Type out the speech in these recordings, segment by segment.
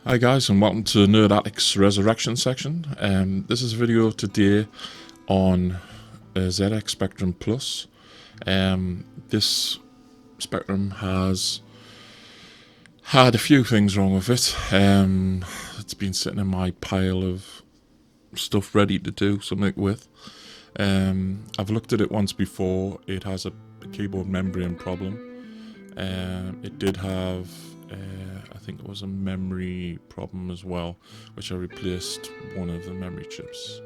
Hi guys, and welcome to Nerd Attic's Resurrection section. This is a video today on ZX Spectrum Plus. This Spectrum has had a few things wrong with it. It's been sitting in my pile of stuff ready to do something with. I've looked at it once before. It has a keyboard membrane problem. It did have I think it was a memory problem as well, which I replaced one of the memory chips.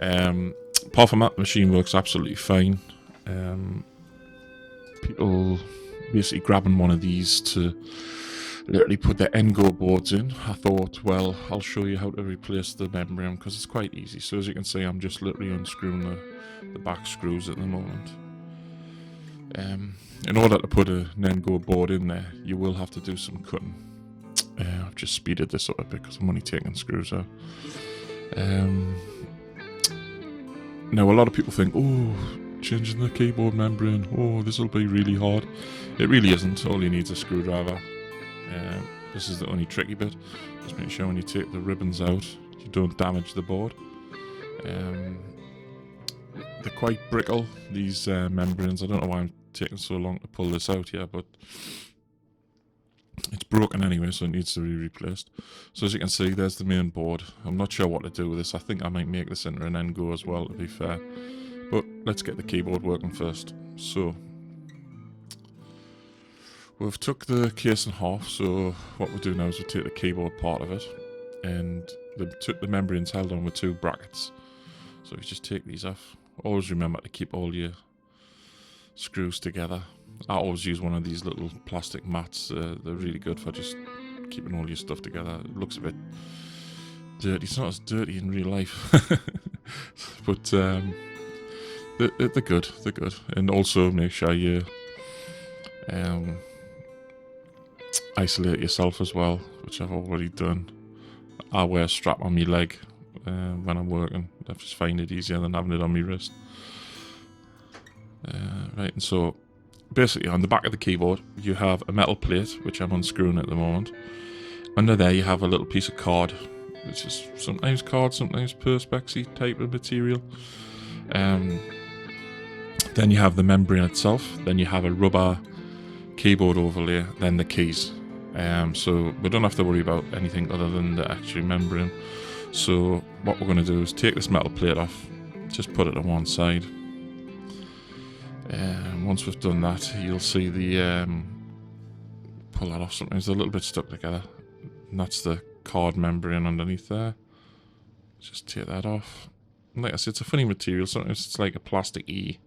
Apart from that, the machine works absolutely fine. People basically grabbing one of these to literally put their NGO boards in. I thought, well, I'll show you how to replace the membrane because it's quite easy. So as you can see, I'm just literally unscrewing the back screws at the moment. In order to put an NGO board in there, you will have to do some cutting. I've just speeded this up a bit because I'm only taking screws out. Now, a lot of people think, oh, changing the keyboard membrane, oh, this will be really hard. It really isn't. All you need is a screwdriver. This is the only tricky bit. Just make sure when you take the ribbons out, you don't damage the board. They're quite brittle, these membranes. I don't know why I'm taking so long to pull this out here, but it's broken anyway, so it needs to be replaced. So as you can see, there's the main board. I'm not sure what to do with this. I think I might make this into an NGO as well, to be fair. But let's get the keyboard working first. So we've took the case in half, so what we'll do now is we'll take the keyboard part of it, and the membrane's held on with two brackets. So if you just take these off, always remember to keep all your screws together. I always use one of these little plastic mats. They're really good for just keeping all your stuff together. It looks a bit dirty. It's not as dirty in real life, but they're good. They're good. And also make sure you isolate yourself as well, which I've already done. I wear a strap on my leg when I'm working. I just find it easier than having it on my wrist. Right, and so basically on the back of the keyboard you have a metal plate, which I'm unscrewing at the moment. Under there you have a little piece of card, which is sometimes card, sometimes Perspex type of material. Then you have the membrane itself, then you have a rubber keyboard overlay, then the keys. So we don't have to worry about anything other than the actual membrane. So what we're going to do is take this metal plate off, just put it on one side. Once we've done that, you'll see the pull that off. Sometimes they're a little bit stuck together, and that's the card membrane underneath there. Just take that off. And like I said, it's a funny material. Sometimes it's like a plastic-y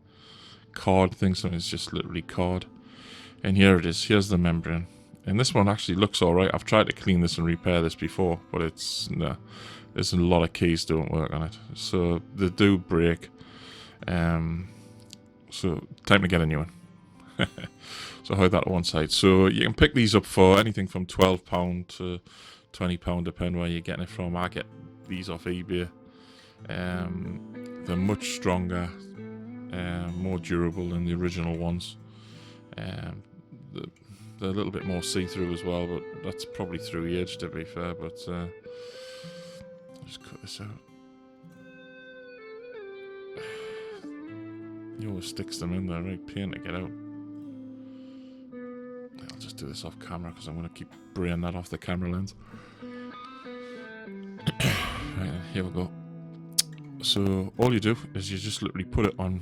card thing, sometimes it's just literally card. And here it is. Here's the membrane, and this one actually looks alright. I've tried to clean this and repair this before, but it's there's a lot of keys don't work on it, so they do break. So time to get a new one. So I hold that to one side. So you can pick these up for anything from £12 to £20, depending where you're getting it from. I get these off eBay. They're much stronger, more durable than the original ones. They're a little bit more see-through as well, but that's probably through the edge, to be fair. But I'll just cut this out. He always sticks them in there, right? Pain to get out. I'll just do this off camera because I'm going to keep braying that off the camera lens. Right, here we go. So all you do is you just literally put it on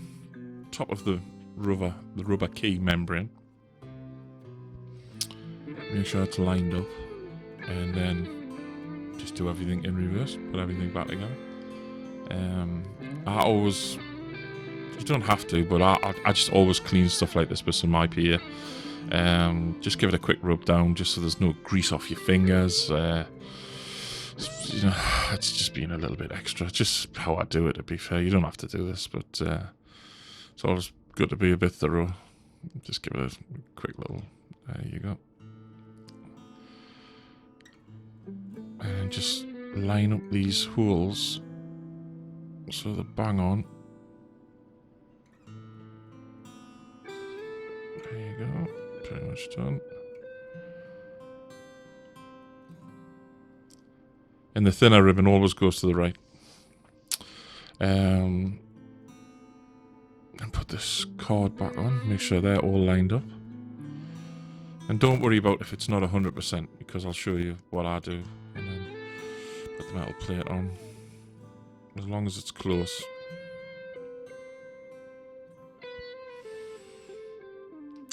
top of the rubber key membrane. Make sure it's lined up, and then just do everything in reverse. Put everything back together. You don't have to, but I just always clean stuff like this with some IPA. Just give it a quick rub down, just so there's no grease off your fingers. It's just being a little bit extra. Just how I do it, to be fair. You don't have to do this, but it's always good to be a bit thorough. Just give it a quick little. There you go. And just line up these holes so they're bang on. There you go, pretty much done. And the thinner ribbon always goes to the right. And put this card back on, make sure they're all lined up. And don't worry about if it's not 100%, because I'll show you what I do. And then put the metal plate on, as long as it's close.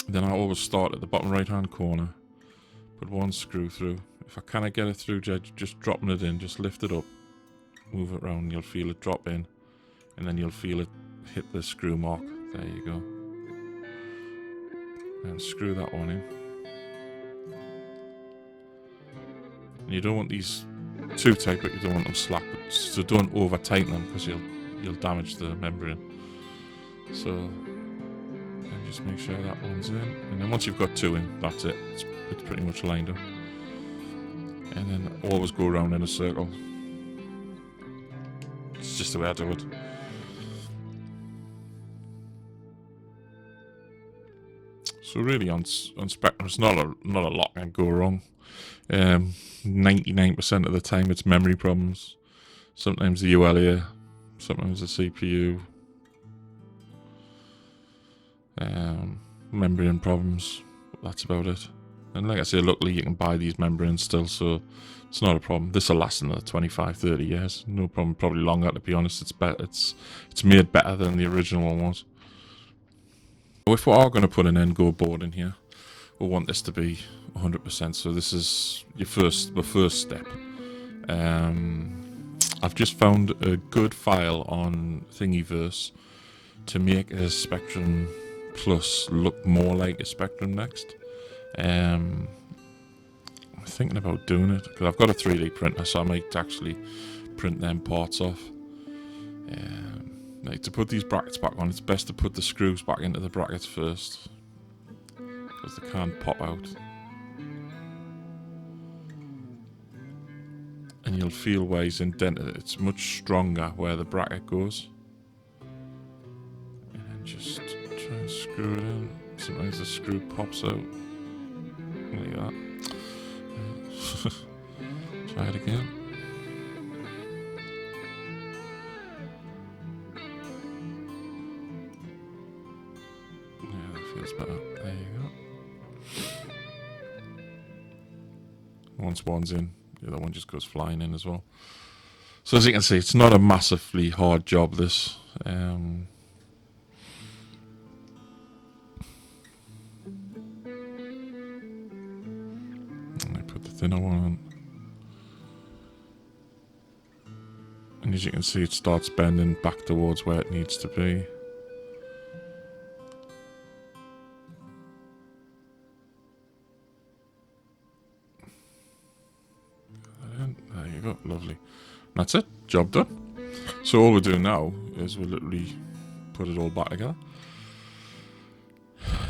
Then I always start at the bottom right hand corner, put one screw through. If I cannot get it through, just dropping it in, just lift it up, move it around, you'll feel it drop in, and then you'll feel it hit the screw mark. There you go. And screw that one in. And you don't want these too tight, but you don't want them slack. So don't over tighten them, because you'll damage the membrane. So and just make sure that one's in, and then once you've got two in, that's it. It's pretty much lined up. And then always go around in a circle. It's just the way I do it. So really on Spectrum, it's not a lot can go wrong. 99% of the time it's memory problems. Sometimes the ULA, sometimes the CPU. Membrane problems. That's about it. And like I say, luckily you can buy these membranes still, so it's not a problem. This will last another 25, 30 years. No problem, probably longer, to be honest. It's better. It's made better than the original one was. If we are going to put an NGO board in here, we want this to be 100%. So this is the first step. I've just found a good file on Thingiverse to make a Spectrum Plus look more like a Spectrum Next. I'm thinking about doing it because I've got a 3D printer, so I might actually print them parts off. Like to put these brackets back on, it's best to put the screws back into the brackets first, because they can't pop out. And you'll feel where he's indented. It's much stronger where the bracket goes. And then just try and screw it in. Sometimes the screw pops out. Like that. Try it again. Yeah, that feels better. There you go. Once one's in, the other one just goes flying in as well. So as you can see, it's not a massively hard job, this. I put the thinner one on. And as you can see, it starts bending back towards where it needs to be. There you go, lovely. That's it, job done. So all we're doing now is we'll literally put it all back together.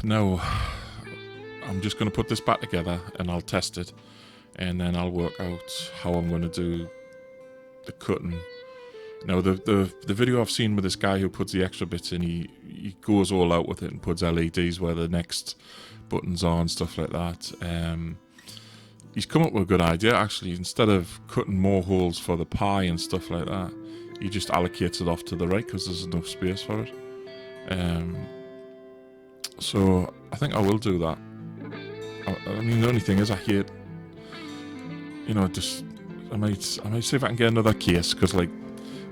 Now, I'm just going to put this back together and I'll test it, and then I'll work out how I'm going to do the cutting. Now, the video I've seen with this guy who puts the extra bits in, he goes all out with it and puts LEDs where the next buttons are and stuff like that. He's come up with a good idea, actually. Instead of cutting more holes for the pie and stuff like that, he just allocates it off to the right because there's enough space for it. So I think I will do that. I mean, the only thing is I hate, you know, just I might see if I can get another case, because like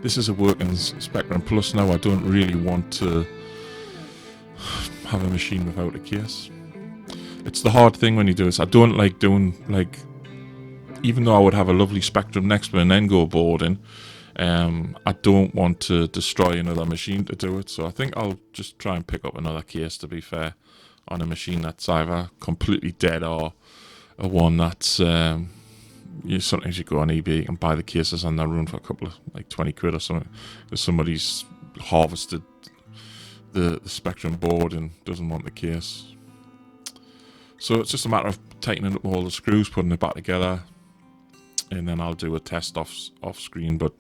this is a working Spectrum Plus now. I don't really want to have a machine without a case. It's the hard thing when you do this. I don't like doing, like, even though I would have a lovely Spectrum Next with an NGO board in, I don't want to destroy another machine to do it. So I think I'll just try and pick up another case, to be fair, on a machine that's either completely dead or a one that's sometimes you go on eBay and buy the cases on their own for a couple of, like, 20 quid or something, because somebody's harvested the Spectrum board and doesn't want the case. So it's just a matter of tightening up all the screws, putting it back together, and then I'll do a test off screen. But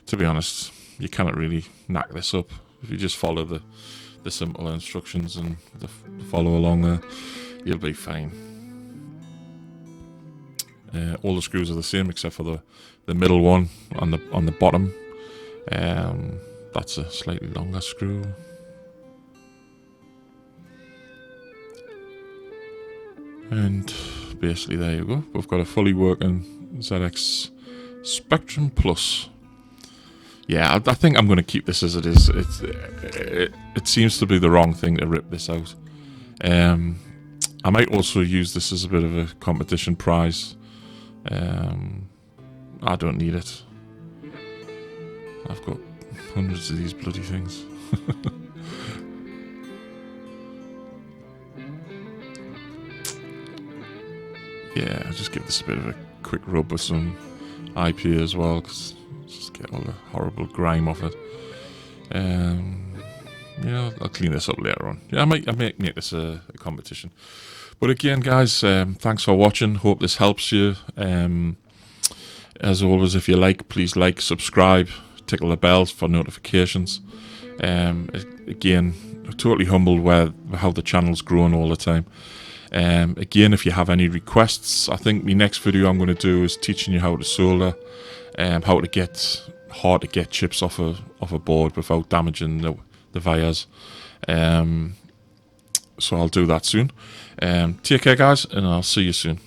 to be honest, you cannot really knack this up if you just follow the simple instructions and follow along there. You'll be fine. All the screws are the same except for the middle one on the bottom. That's a slightly longer screw. And basically there you go. We've got a fully working ZX Spectrum Plus. Yeah, I think I'm going to keep this as it is. It seems to be the wrong thing to rip this out. I might also use this as a bit of a competition prize. I don't need it. I've got hundreds of these bloody things. Yeah, I'll just give this a bit of a quick rub with some IPA as well, because just get all the horrible grime off it. Yeah, I'll clean this up later on. Yeah, I might make this a competition. But again, guys, thanks for watching. Hope this helps you. As always, if you like, please like, subscribe, tickle the bells for notifications. Again, totally humbled how the channel's growing all the time. Again, if you have any requests, I think my next video I'm going to do is teaching you how to solder, how to get hard to get chips off a board without damaging the wires. So I'll do that soon. Take care, guys, and I'll see you soon.